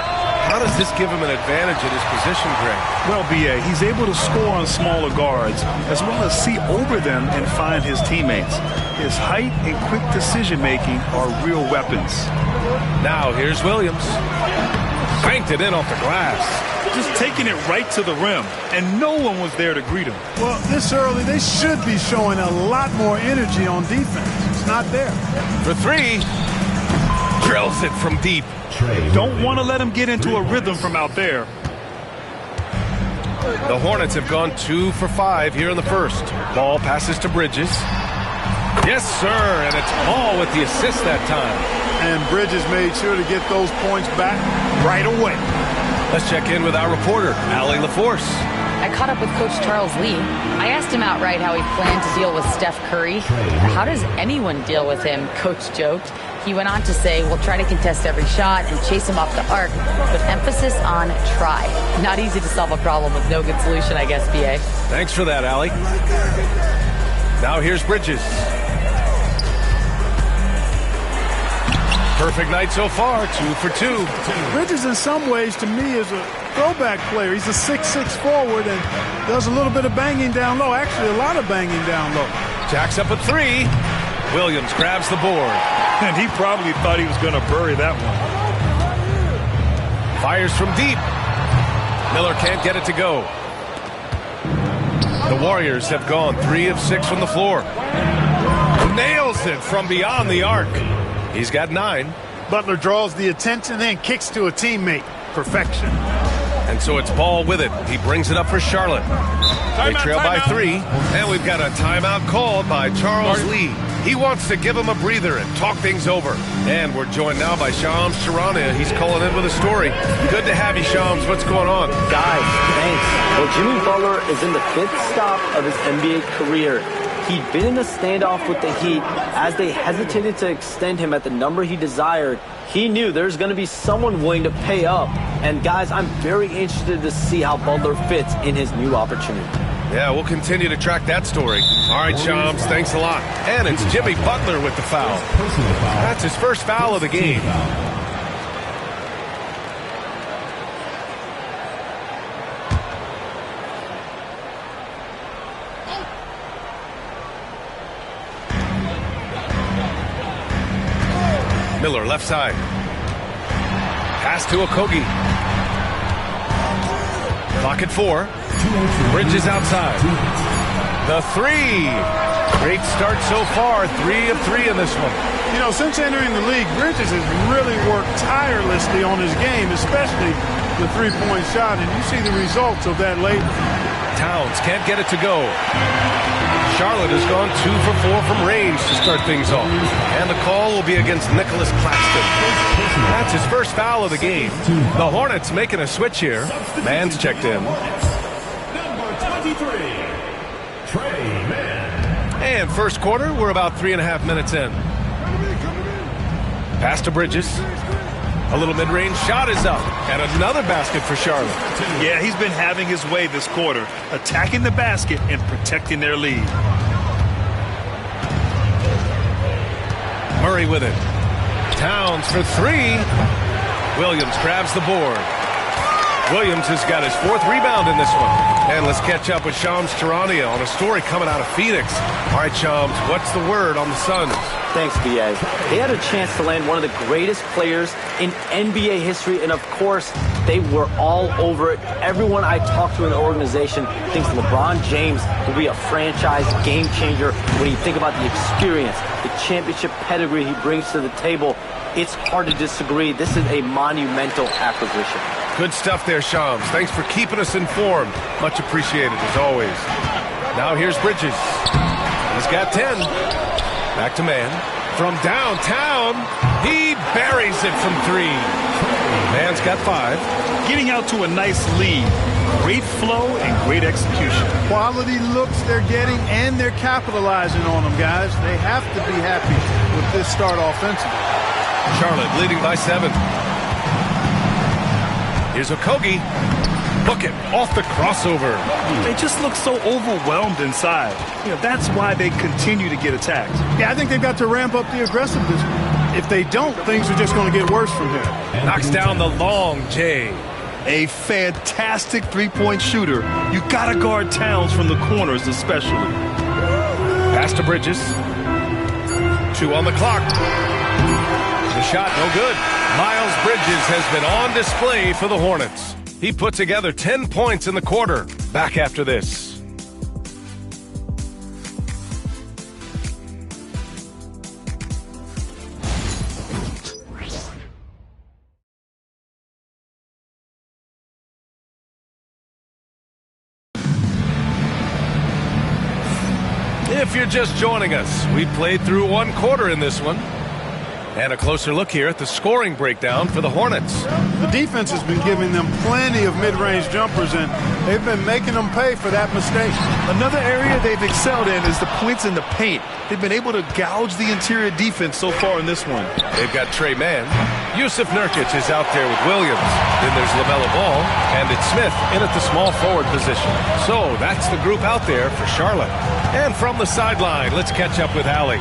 how does this give him an advantage in his position, Greg? Well, B.A., he's able to score on smaller guards, as well as see over them and find his teammates. His height and quick decision-making are real weapons. Now, here's Williams. Banked it in off the glass. Just taking it right to the rim, and no one was there to greet him. Well, this early, they should be showing a lot more energy on defense. It's not there. For three. Drills it from deep. Don't want to let him get into a rhythm from out there. The Hornets have gone 2 for 5 here in the first. Ball passes to Bridges. Yes, sir, and it's Ball with the assist that time. And Bridges made sure to get those points back right away. Let's check in with our reporter, Allie LaForce. I caught up with Coach Charles Lee. I asked him outright how he planned to deal with Steph Curry. How does anyone deal with him, Coach joked. He went on to say, we'll try to contest every shot and chase him off the arc, with emphasis on try. Not easy to solve a problem with no good solution, I guess, B.A. Thanks for that, Allie. Now here's Bridges. Perfect night so far, 2 for 2. Bridges, in some ways, to me, is a throwback player. He's a 6'6" forward and does a little bit of banging down low. Actually, a lot of banging down low. Jacks up a 3. Williams grabs the board. And he probably thought he was going to bury that one. Fires from deep. Miller can't get it to go. The Warriors have gone 3 of 6 from the floor. Nails it from beyond the arc. He's got 9. Butler draws the attention and kicks to a teammate. Perfection. And so it's Ball with it. He brings it up for Charlotte. They trail by 3. And we've got a timeout called by Charles Lee. He wants to give him a breather and talk things over. And we're joined now by Shams Charania. He's calling in with a story. Good to have you, Shams. What's going on? Guys, thanks. Well, Jimmy Butler is in the 5th stop of his NBA career. He'd been in a standoff with the Heat. As they hesitated to extend him at the number he desired, he knew there's going to be someone willing to pay up. And guys, I'm very interested to see how Butler fits in his new opportunity. Yeah, we'll continue to track that story. All right, Shams, thanks a lot. And it's Jimmy Butler with the foul. That's his first foul of the game. Miller, left side. Pass to Okogie. Clock at 4. Bridges outside. The 3. Great start so far. 3 of 3 in this one. You know, since entering the league, Bridges has really worked tirelessly on his game, especially the three-point shot, and you see the results of that lately. Towns can't get it to go. Charlotte has gone 2 for 4 from range to start things off. And the call will be against Nicholas Claxton. That's his first foul of the game. The Hornets making a switch here. Mann's checked in. Number 23, Trey Mann. And first quarter, we're about 3.5 minutes in. Pass to Bridges. A little mid-range shot is up. And another basket for Charlotte. Yeah, he's been having his way this quarter, attacking the basket and protecting their lead. Murray with it. Towns for 3. Williams grabs the board. Williams has got his 4th rebound in this one. And let's catch up with Shams Charania on a story coming out of Phoenix. All right, Shams, what's the word on the Suns? Thanks, B.A. They had a chance to land one of the greatest players in NBA history, and of course, they were all over it. Everyone I talked to in the organization thinks LeBron James will be a franchise game changer when you think about the experience, the championship pedigree he brings to the table. It's hard to disagree. This is a monumental acquisition. Good stuff there, Shams. Thanks for keeping us informed. Much appreciated, as always. Now here's Bridges. He's got 10. Back to man. From downtown, he buries it from 3. Man's got 5. Getting out to a nice lead. Great flow and great execution. Quality looks they're getting, and they're capitalizing on them, guys. They have to be happy with this start offensively. Charlotte leading by 7. Here's Okogie. Book it off the crossover. They just look so overwhelmed inside. That's why they continue to get attacked. Yeah, I think they've got to ramp up the aggressiveness. If they don't, things are just going to get worse from here. Knocks down the long J. A fantastic three-point shooter. You got to guard Towns from the corners especially. Pass to Bridges. 2 on the clock. The shot no good. Miles Bridges has been on display for the Hornets. He put together 10 points in the quarter. Back after this. If you're just joining us, we played through 1 quarter in this one. And a closer look here at the scoring breakdown for the Hornets. The defense has been giving them plenty of mid-range jumpers, and they've been making them pay for that mistake. Another area they've excelled in is the points in the paint. They've been able to gouge the interior defense so far in this one. They've got Trey Mann. Yusuf Nurkic is out there with Williams. Then there's LaMelo Ball, and it's Smith in at the small forward position. So that's the group out there for Charlotte. And from the sideline, let's catch up with Allie.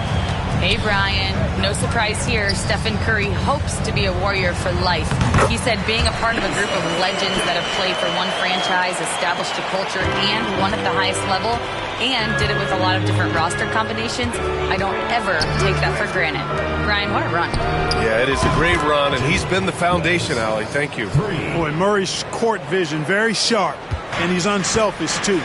Hey, Brian. No surprise here. Stephen Curry hopes to be a Warrior for life. He said being a part of a group of legends that have played for one franchise, established a culture, and won at the highest level, and did it with a lot of different roster combinations, I don't ever take that for granted. Brian, what a run. Yeah, it is a great run, and he's been the foundation, Allie. Thank you. Boy, Murray's court vision, very sharp, and he's unselfish, too.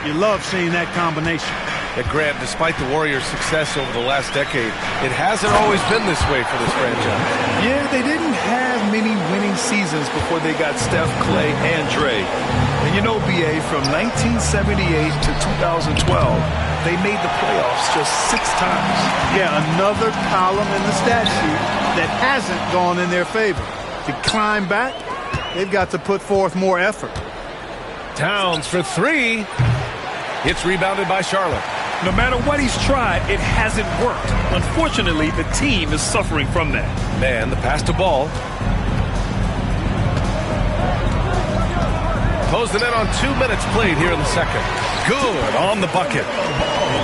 You love seeing that combination. And Grant, despite the Warriors' success over the last decade, it hasn't always been this way for this franchise. Yeah, they didn't have many winning seasons before they got Steph, Clay, and Dre. And you know, B.A., from 1978 to 2012, they made the playoffs just 6 times. Yeah, another column in the stat sheet that hasn't gone in their favor. To climb back, they've got to put forth more effort. Towns for 3. It's rebounded by Charlotte. No matter what he's tried, it hasn't worked. Unfortunately, the team is suffering from that. Man, the pass to Ball. Close the net on 2 minutes played here in the second. Good on the bucket.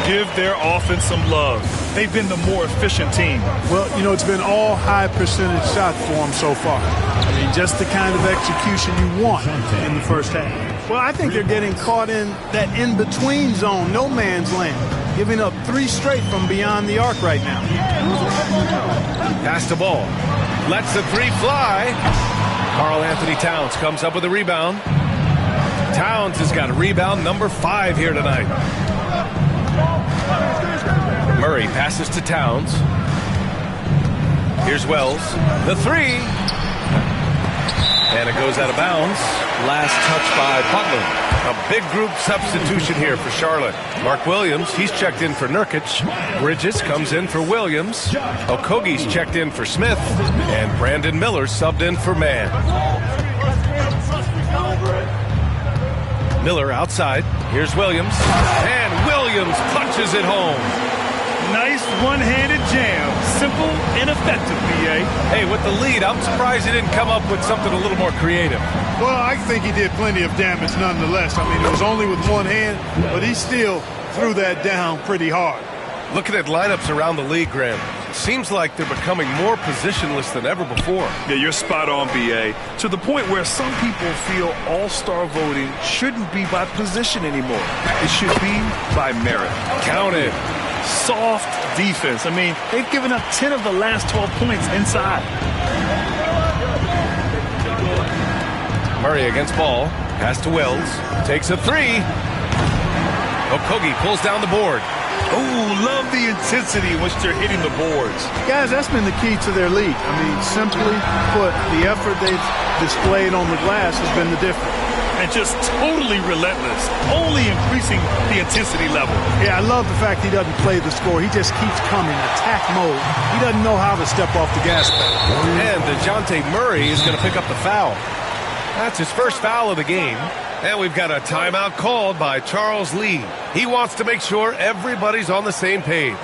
Give their offense some love. They've been the more efficient team. Well, it's been all high percentage shots for them so far. I mean, just the kind of execution you want in the first half. Well, I think they're getting caught in that in-between zone, no man's land, giving up 3 straight from beyond the arc right now. Pass the ball. Lets the 3 fly. Karl Anthony Towns comes up with a rebound. Towns has got a rebound number 5 here tonight. Murray passes to Towns. Here's Wells. The 3. And it goes out of bounds. Last touch by Butler. A big group substitution here for Charlotte. Mark Williams, he's checked in for Nurkic. Bridges comes in for Williams. Okogie's checked in for Smith. And Brandon Miller subbed in for Mann. Miller outside. Here's Williams. And Williams punches it home. Nice one-handed jam. Simple and effective, B.A. Hey, with the lead, I'm surprised he didn't come up with something a little more creative. Well, I think he did plenty of damage nonetheless. I mean, it was only with one hand, but he still threw that down pretty hard. Looking at lineups around the league, Graham, it seems like they're becoming more positionless than ever before. Yeah, you're spot on, B.A. To the point where some people feel all-star voting shouldn't be by position anymore. It should be by merit. Count it. soft defense. I mean, they've given up 10 of the last 12 points inside. Murray against Ball. Pass to Wells. Takes a three. Okogie pulls down the board. Oh, love the intensity in which they're hitting the boards. Guys, that's been the key to their lead. I mean, simply put, the effort they've displayed on the glass has been the difference. And just totally relentless, only increasing the intensity level. Yeah, I love the fact he doesn't play the score. He just keeps coming, attack mode. He doesn't know how to step off the gas pedal. And DeJounte Murray is going to pick up the foul. That's his first foul of the game. And we've got a timeout called by Charles Lee. He wants to make sure everybody's on the same page.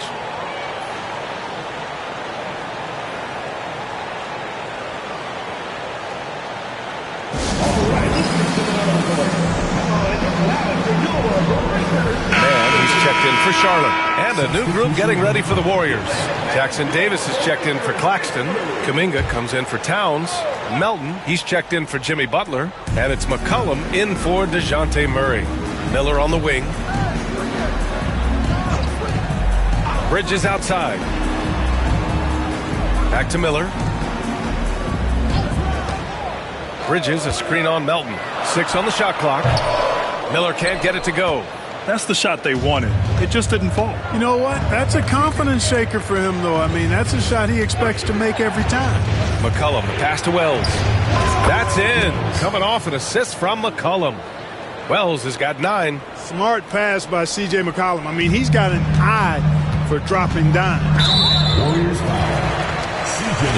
And he's checked in for Charlotte. And a new group getting ready for the Warriors. Jackson Davis is checked in for Claxton. Kuminga comes in for Towns. Melton, he's checked in for Jimmy Butler. And it's McCollum in for DeJounte Murray. Miller on the wing. Bridges outside. Back to Miller. Bridges, a screen on Melton. 6 on the shot clock. Miller can't get it to go. That's the shot they wanted. It just didn't fall. You know what? That's a confidence shaker for him, though. I mean, that's a shot he expects to make every time. McCollum, the pass to Wells. That's in. Coming off an assist from McCollum. Wells has got 9. Smart pass by C.J. McCollum. I mean, he's got an eye for dropping dimes.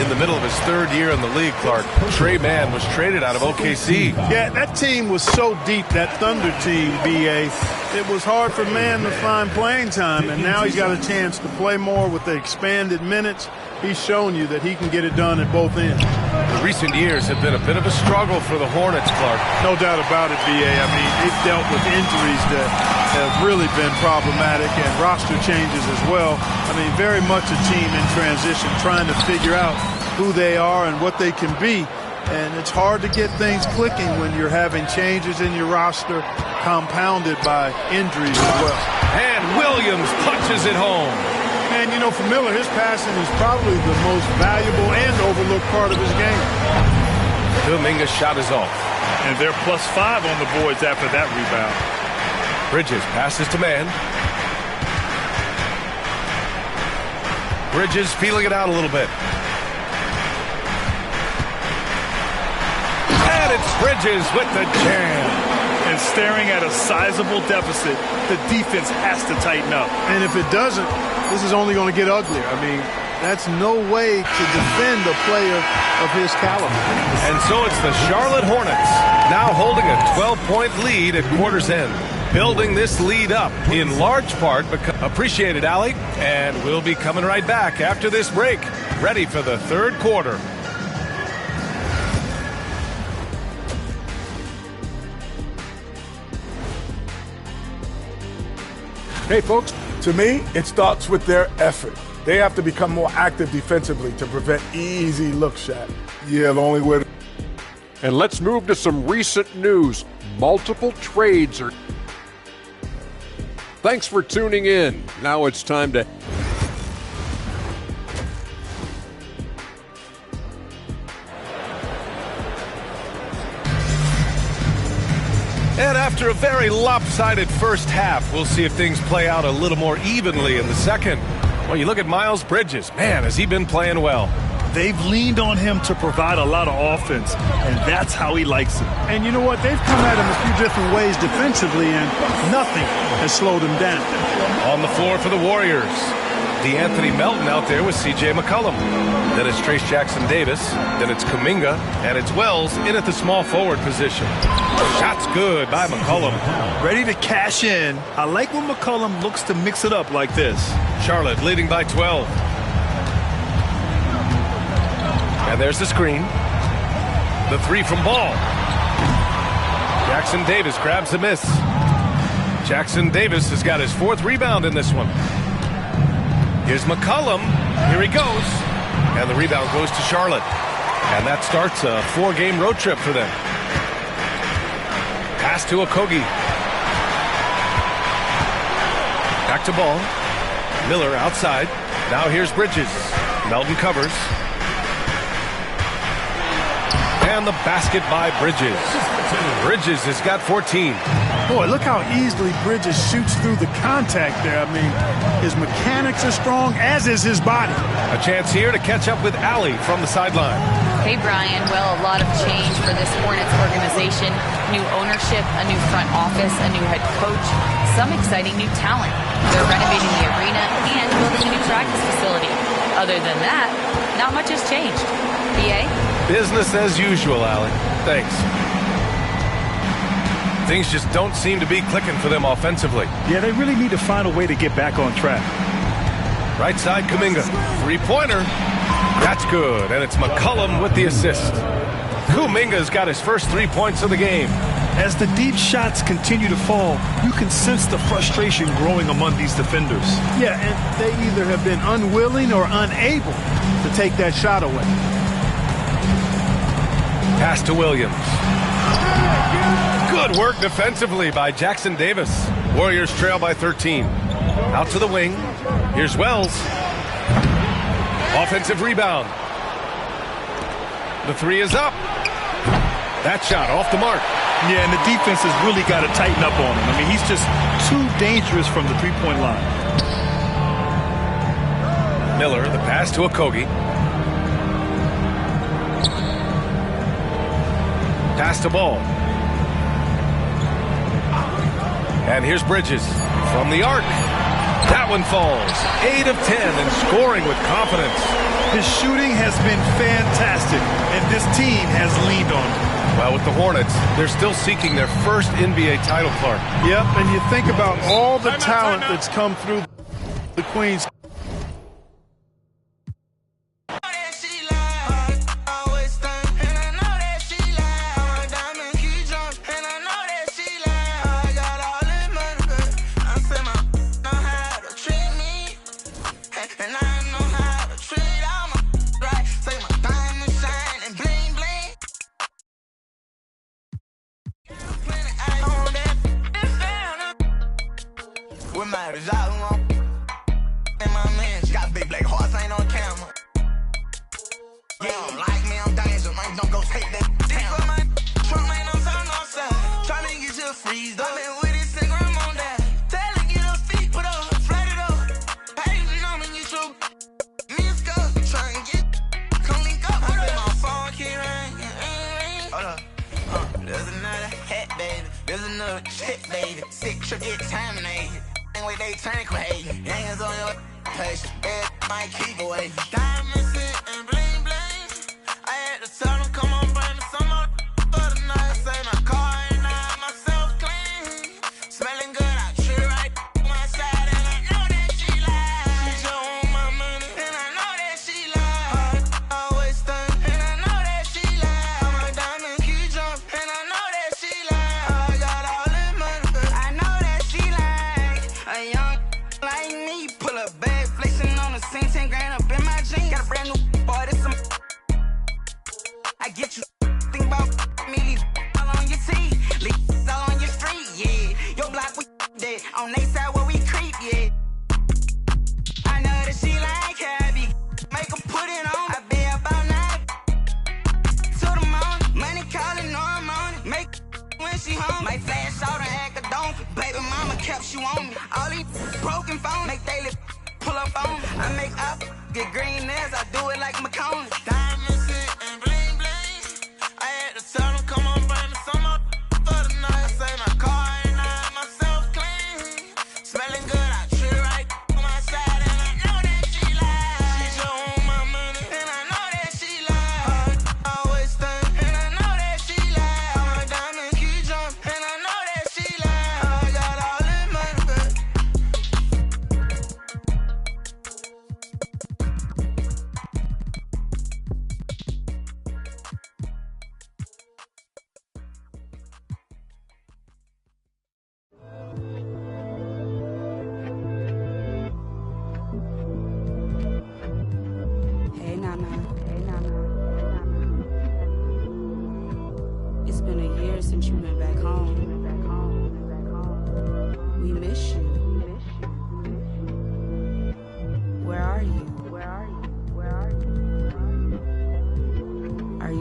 In the middle of his 3rd year in the league, Clark, Trey Mann was traded out of OKC. Yeah, that team was so deep, that Thunder team, B.A. It was hard for Mann to find playing time, and now he's got a chance to play more with the expanded minutes. He's shown you that he can get it done at both ends. The recent years have been a bit of a struggle for the Hornets, Clark. No doubt about it, B.A. I mean, they've dealt with injuries that have really been problematic and roster changes as well. I mean, very much a team in transition, trying to figure out who they are and what they can be. And it's hard to get things clicking when you're having changes in your roster compounded by injuries as well. And Williams punches it home. And, you know, for Miller, his passing is probably the most valuable and overlooked part of his game. Kuminga's shot is off. And they're +5 on the boards after that rebound. Bridges passes to Mann. Bridges feeling it out a little bit. And it's Bridges with the jam. And staring at a sizable deficit, the defense has to tighten up. And if it doesn't, this is only going to get uglier. I mean, that's no way to defend a player of his caliber. And so it's the Charlotte Hornets now holding a 12-point lead at quarter's end. Building this lead up in large part because appreciate it, Allie. And we'll be coming right back after this break, ready for the 3rd quarter. Hey, folks, to me, it starts with their effort. They have to become more active defensively to prevent easy look shots. Yeah, the only way. And let's move to some recent news. Multiple trades are. Thanks for tuning in. Now it's time to. And after a very lopsided first half, we'll see if things play out a little more evenly in the second. Well, you look at Miles Bridges. Man, has he been playing well. They've leaned on him to provide a lot of offense, and that's how he likes it. And you know what? They've come at him a few different ways defensively, and nothing has slowed him down. On the floor for the Warriors, DeAnthony Melton out there with C.J. McCollum. Then it's Trace Jackson Davis. Then it's Kuminga. And it's Wells in at the small forward position. Shot's good by McCollum. Ready to cash in. I like when McCollum looks to mix it up like this. Charlotte leading by 12. And there's the screen. The 3 from Ball. Jackson Davis grabs the miss. Jackson Davis has got his 4th rebound in this one. Here's McCollum. Here he goes. And the rebound goes to Charlotte. And that starts a 4-game road trip for them. Pass to Okogie. Back to Ball. Miller outside. Now here's Bridges. Melton covers. And the basket by Bridges. Bridges has got 14. Boy, look how easily Bridges shoots through the contact there. I mean, his mechanics are strong, as is his body. A chance here to catch up with Allie from the sideline. Hey, Brian. Well, a lot of change for this Hornets organization. New ownership, a new front office, a new head coach, some exciting new talent. They're renovating the arena and building a new practice facility. Other than that, not much has changed. BA? Business as usual, Allie. Thanks. Things just don't seem to be clicking for them offensively. Yeah, they really need to find a way to get back on track. Right side, Kuminga. Three-pointer. That's good, and it's McCollum with the assist. Kuminga's got his first 3 points of the game. As the deep shots continue to fall, you can sense the frustration growing among these defenders. Yeah, and they either have been unwilling or unable to take that shot away. Pass to Williams. Good work defensively by Jackson Davis. Warriors trail by 13. Out to the wing. Here's Wells. Offensive rebound. The three is up. That shot off the mark. Yeah, and the defense has really got to tighten up on him. I mean, he's just too dangerous from the three-point line. Miller, the pass to Okogie. Pass to Ball. And here's Bridges from the arc. That one falls. 8 of 10 and scoring with confidence. His shooting has been fantastic, and this team has leaned on him. Well, with the Hornets, they're still seeking their first NBA title, Clark. Yep, and you think about all the talent that's come through the Queens.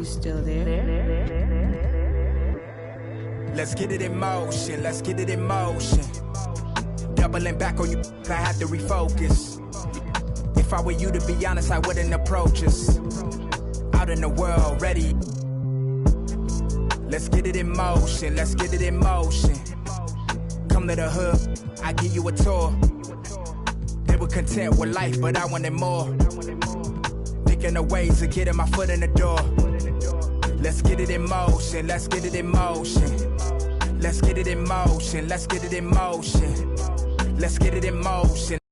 you still there? Let's get it in motion, let's get it in motion. Doubling back on you, I had to refocus. If I were you, to be honest, I wouldn't approach us. Out in the world, ready. Let's get it in motion, let's get it in motion. Come to the hood, I give you a tour. They were content with life, but I wanted more. Thinking of ways of getting my foot in the door. Let's get it in motion, let's get it in motion. Let's get it in motion, let's get it in motion. Let's get it in motion.